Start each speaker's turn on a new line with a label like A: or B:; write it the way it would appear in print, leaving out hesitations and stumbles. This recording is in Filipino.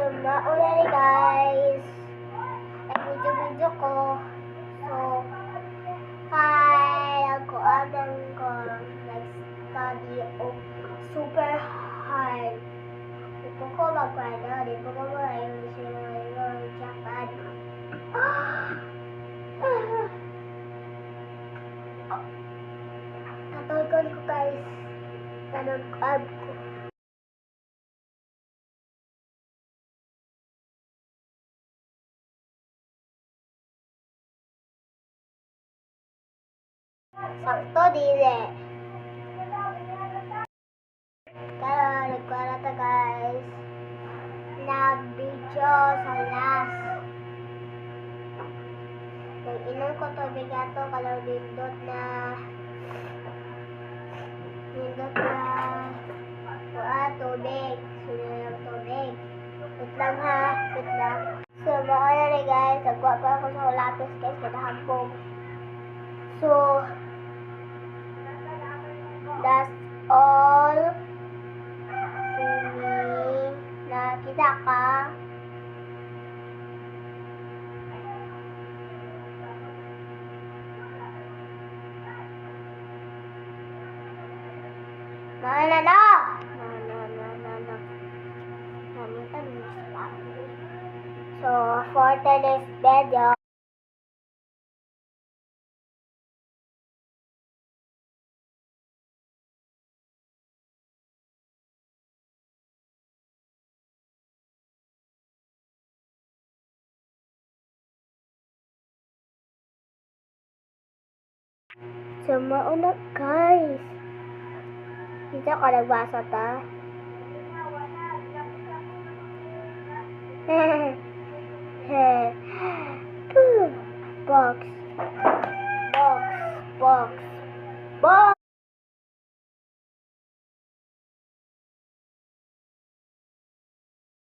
A: So, mauna ni guys. Ang video ko. So, ako abang ko nag-study of super hard. Di po ko mag-ano, di po ko mag-ayun Japan. Natulgon ko guys. Tanong-ab ko. Sakto dili. Kaya nagkwala ta guys. Nag-video sa last. Nag-inom ko tubig ato kalau nindot na tubig. Sinunod tubig. Wait lang ha. Wait lang. So, mauna na guys. Nagkuha pa ako sa lapis guys. Kinahambog. So, that's all to me. Nakita ka? No. So, for today's video, so mauna guys. Dito ka nagbasa ta.